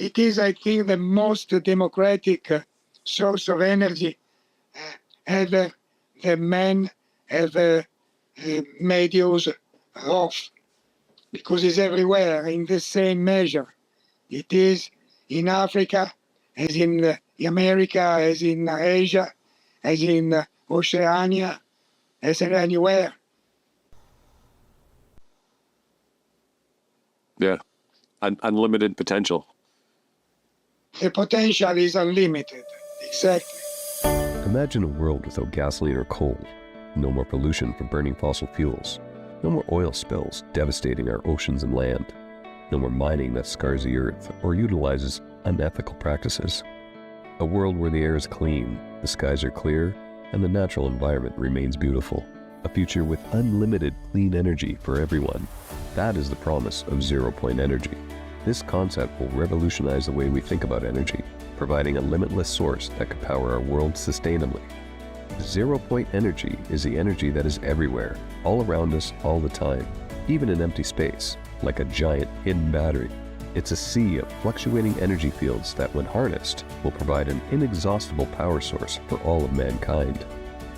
It is, I think, the most democratic source of energy ever the man ever made use of, because it's everywhere in the same measure. It is in Africa, as in America, as in Asia, as in Oceania, as in anywhere. Yeah, unlimited potential. The potential is unlimited, exactly. Imagine a world without gasoline or coal. No more pollution from burning fossil fuels. No more oil spills devastating our oceans and land. No more mining that scars the earth or utilizes unethical practices. A world where the air is clean, the skies are clear, and the natural environment remains beautiful. A future with unlimited clean energy for everyone. That is the promise of zero-point energy. This concept will revolutionize the way we think about energy, providing a limitless source that could power our world sustainably. Zero-point energy is the energy that is everywhere, all around us, all the time, even in empty space, like a giant hidden battery. It's a sea of fluctuating energy fields that, when harnessed, will provide an inexhaustible power source for all of mankind.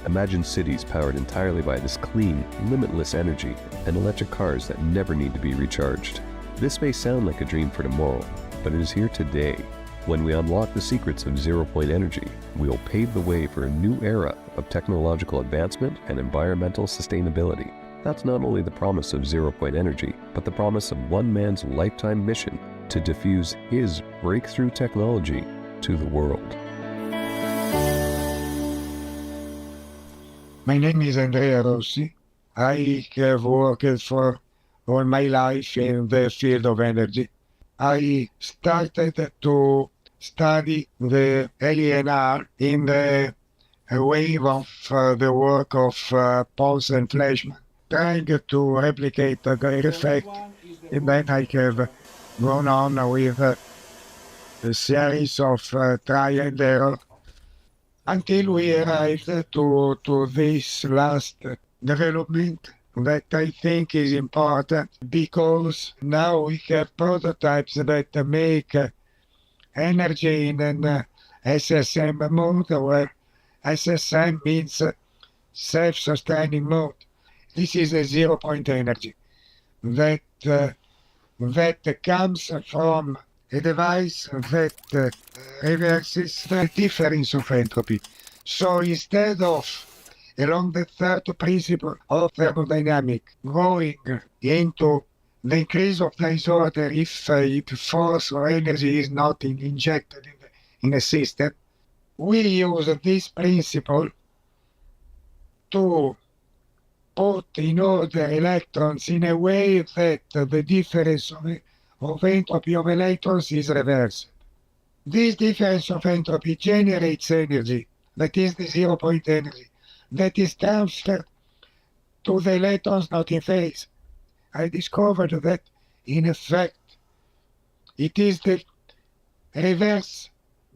Imagine cities powered entirely by this clean, limitless energy, and electric cars that never need to be recharged. This may sound like a dream for tomorrow, but it is here today. When we unlock the secrets of zero-point energy, we will pave the way for a new era of technological advancement and environmental sustainability. That's not only the promise of zero-point energy, but the promise of one man's lifetime mission to diffuse his breakthrough technology to the world. My name is Andrea Rossi. I have worked for all my life in the field of energy. I started to study the ANR in the wave of the work of Pons and Fleischmann, trying to replicate their effect, and then I have gone on with a series of try and error until we arrived to this last development that I think is important, because now we have prototypes that make energy in an SSM mode, where SSM means self-sustaining mode. This is a zero-point energy that comes from a device that reverses the difference of entropy. So instead of, along the third principle of thermodynamics, going into the increase of disorder if force or energy is not injected in a system, we use this principle to put in order electrons in a way that the difference of entropy of electrons is reversed. This difference of entropy generates energy, that is the zero-point energy, that is transferred to the electrons not in phase. I discovered that, in effect, it is the reverse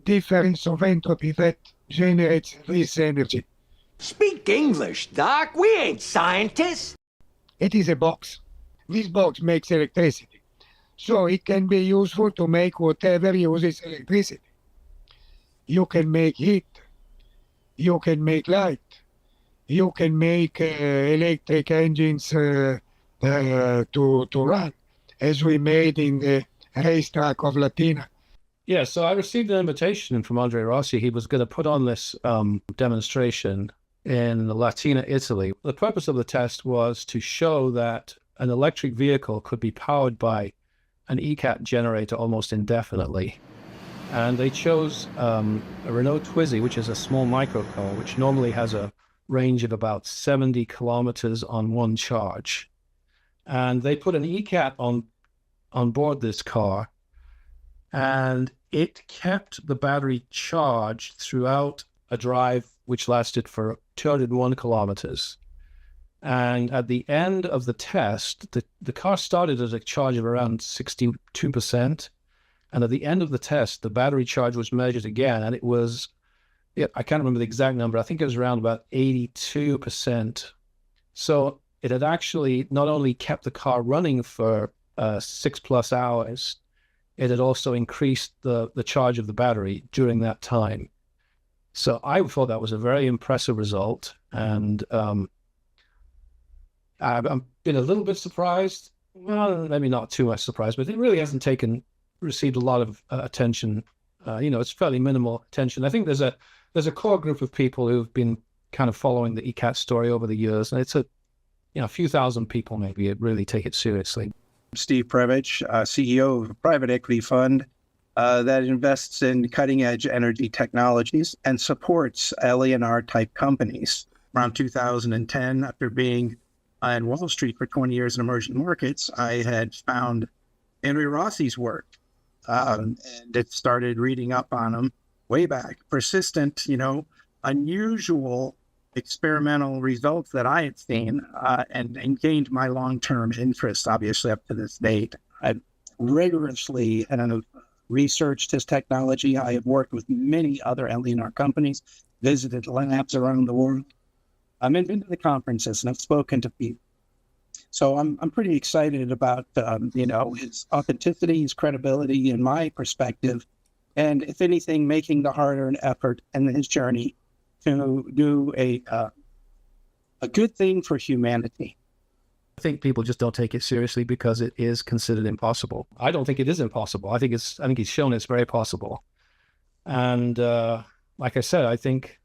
difference of entropy that generates this energy. Speak English, Doc. We ain't scientists. It is a box. This box makes electricity, so it can be useful to make whatever uses electricity. You can make heat, you can make light, you can make electric engines to run, as we made in the racetrack of Latina. Yeah, so I received an invitation from Andrea Rossi. He was going to put on this demonstration in Latina, Italy. The purpose of the test was to show that an electric vehicle could be powered by an ECAT generator almost indefinitely. And they chose a Renault Twizy, which is a small microcar, which normally has a range of about 70 kilometers on one charge. And they put an ECAT on board this car, and it kept the battery charged throughout a drive which lasted for 201 kilometers. And at the end of the test, the car started at a charge of around 62%. And at the end of the test, the battery charge was measured again, and it was, I can't remember the exact number, I think it was around about 82%. So it had actually not only kept the car running for 6+ hours, it had also increased the charge of the battery during that time. So I thought that was a very impressive result. And I've been a little bit surprised. Well, maybe not too much surprised, but it really hasn't received a lot of attention. It's fairly minimal attention. I think there's a core group of people who've been kind of following the ECAT story over the years, and it's a few thousand people maybe really take it seriously. Steve Previch, CEO of a private equity fund that invests in cutting-edge energy technologies and supports LENR-type companies. Around 2010, after being on Wall Street for 20 years in emerging markets, I had found Andrea Rossi's work and it started reading up on him way back. Persistent, unusual experimental results that I had seen and gained my long-term interest, obviously, up to this date. I've rigorously researched his technology. I have worked with many other LENR companies, visited labs around the world. I've been to the conferences and I've spoken to people. So I'm pretty excited about, his authenticity, his credibility, in my perspective, and if anything, making the hard-earned effort in his journey to do a good thing for humanity. I think people just don't take it seriously because it is considered impossible. I don't think it is impossible. I think he's shown it's very possible. And like I said, I think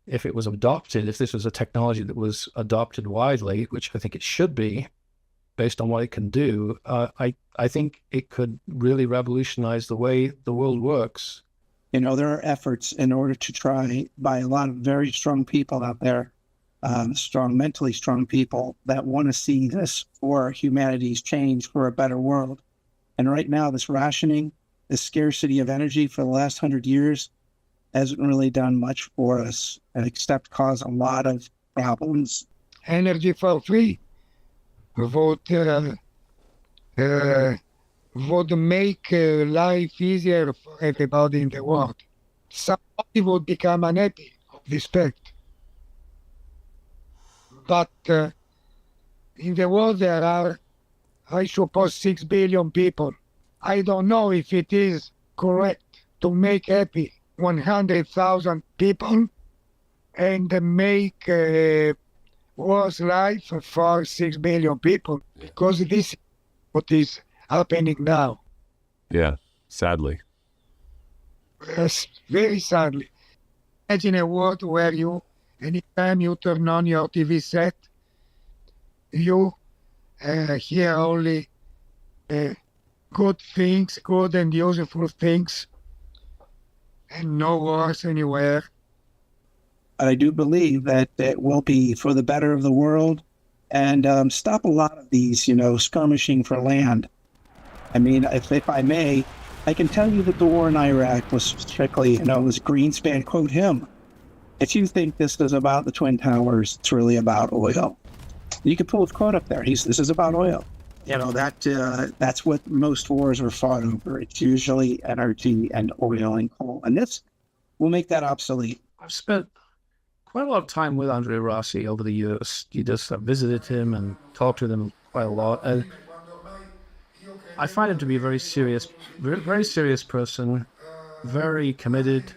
if it was adopted, if this was a technology that was adopted widely, which I think it should be, based on what it can do, I think it could really revolutionize the way the world works. There are efforts in order to try by a lot of very strong people out there, mentally strong people that want to see this for humanity's change for a better world. And right now, this rationing, this scarcity of energy for the last 100 years hasn't really done much for us except cause a lot of problems. Energy for free would make life easier for everybody in the world. Somebody would become unhappy of this fact. But in the world there are, I suppose, 6 billion people. I don't know if it is correct to make happy 100,000 people and make worse life for 6 billion people, because this is what is happening now. Yeah, sadly. Yes, very sadly. Imagine a world where anytime you turn on your TV set, you hear only good things, good and useful things, and no wars anywhere. I do believe that it will be for the better of the world and stop a lot of these, skirmishing for land. I mean, if I may, I can tell you that the war in Iraq was strictly, was Greenspan, quote him, if you think this is about the Twin Towers, it's really about oil. You can pull his quote up there. This is about oil. That's what most wars are fought over. It's usually energy and oil and coal. And this will make that obsolete. I've spent quite a lot of time with Andrea Rossi over the years. I've visited him and talked to him quite a lot. And I find him to be a very serious person, very committed.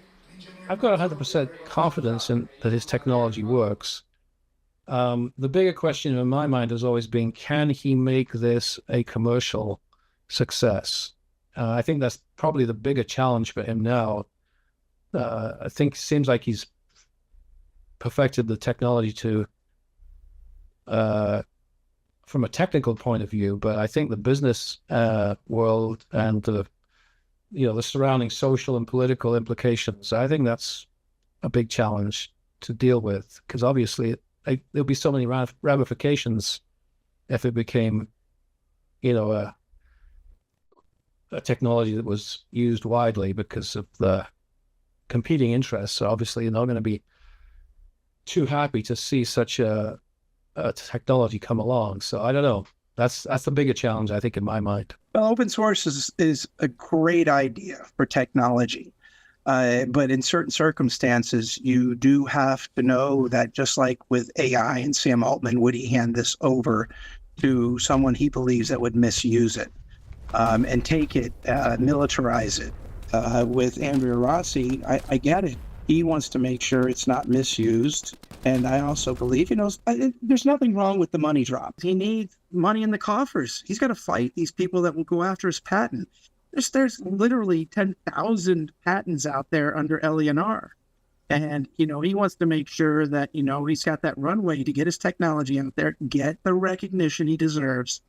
I've got 100% confidence in that his technology works. The bigger question in my mind has always been, can he make this a commercial success? I think that's probably the bigger challenge for him now. I think it seems like he's perfected the technology to, from a technical point of view, but I think the business world and the surrounding social and political implications, I think that's a big challenge to deal with, because obviously there'll be so many ramifications if it became, a technology that was used widely, because of the competing interests. So obviously you're not going to be too happy to see such a technology come along. So I don't know. That's the bigger challenge, I think, in my mind. Well, open source is a great idea for technology. But in certain circumstances, you do have to know that, just like with AI and Sam Altman, would he hand this over to someone he believes that would misuse it? and take it, militarize it. With Andrea Rossi, I get it. He wants to make sure it's not misused. And I also believe, there's nothing wrong with the money drop. He needs money in the coffers. He's got to fight these people that will go after his patent. There's literally 10,000 patents out there under LENR. And, he wants to make sure that, he's got that runway to get his technology out there, get the recognition he deserves.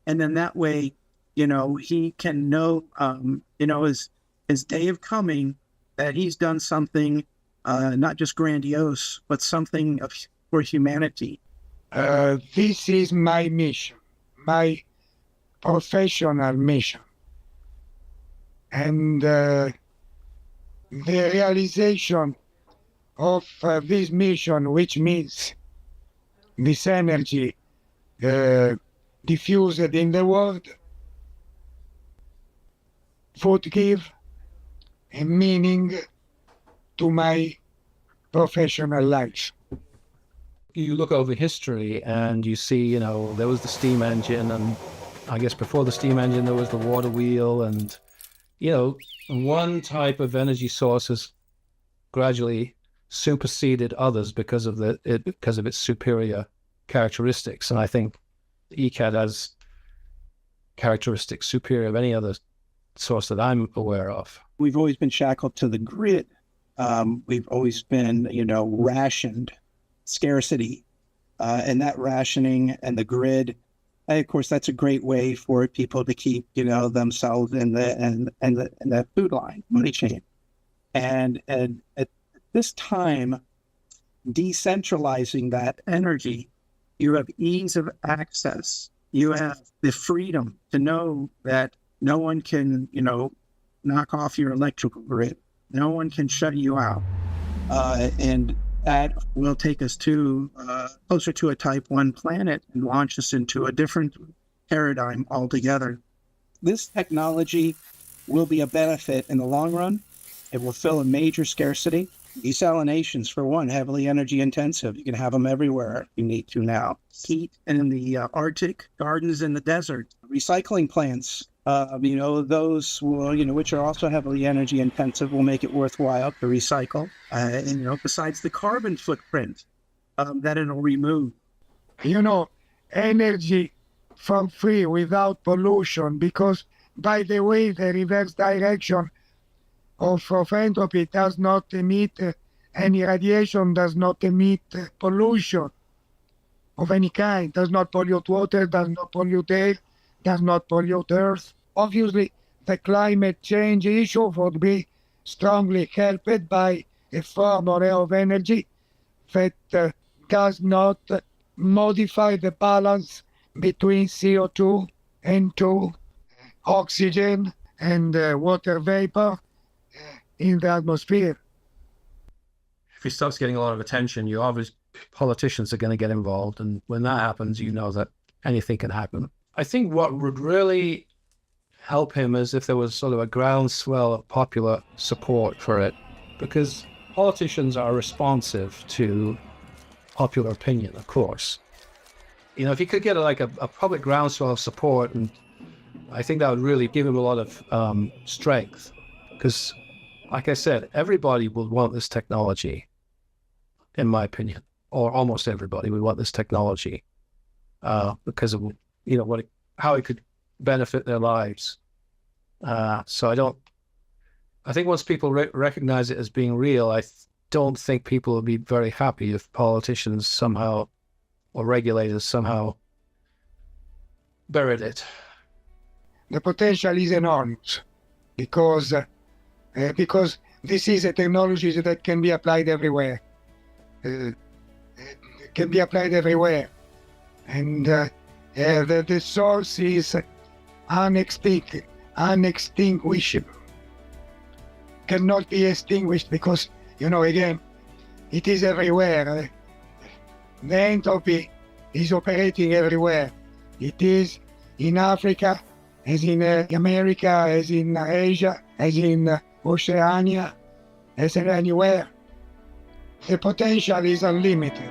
And then that way, he can know, his day of coming, that he's done something not just grandiose, but something for humanity. This is my mission, my professional mission. And the realization of this mission, which means this energy diffused in the world, would give a meaning to my professional life. You look over history and you see, there was the steam engine, and I guess before the steam engine there was the water wheel, and one type of energy source has gradually superseded others because of its superior characteristics. And I think ECAD has characteristics superior of any other source that I'm aware of. We've always been shackled to the grid. We've always been, rationed, scarcity, and that rationing and the grid. And of course, that's a great way for people to keep, themselves in the food line, money chain. And at this time, decentralizing that energy, you have ease of access. You have the freedom to know that no one can, knock off your electrical grid. No one can shut you out. And that will take us to closer to a type 1 planet and launch us into a different paradigm altogether. This technology will be a benefit in the long run. It will fill a major scarcity. Desalinations, for one, heavily energy intensive. You can have them everywhere if you need to now. Heat in the Arctic, gardens in the desert, recycling plants. Those will, which are also heavily energy intensive, will make it worthwhile to recycle. And, besides the carbon footprint that it'll remove. Energy for free without pollution, because, by the way, the reverse direction of entropy does not emit any radiation, does not emit pollution of any kind, does not pollute water, does not pollute air, does not pollute earth. Obviously, the climate change issue would be strongly helped by a form of energy that does not modify the balance between CO2, N2, oxygen, and water vapor in the atmosphere. If it starts getting a lot of attention, politicians are going to get involved, and when that happens, that anything can happen. I think what would really help him is if there was sort of a groundswell of popular support for it, because politicians are responsive to popular opinion, of course. If he could get a public groundswell of support, and I think that would really give him a lot of strength, because, like I said, everybody would want this technology, in my opinion, or almost everybody would want this technology because of how it could benefit their lives. So I think once people recognize it as being real, I don't think people will be very happy if politicians somehow, or regulators somehow, buried it. The potential is enormous because this is a technology that can be applied everywhere. And the source is unextinguishable. Cannot be extinguished because, again, it is everywhere. The entropy is operating everywhere. It is in Africa, as in America, as in Asia, as in Oceania, as in anywhere. The potential is unlimited.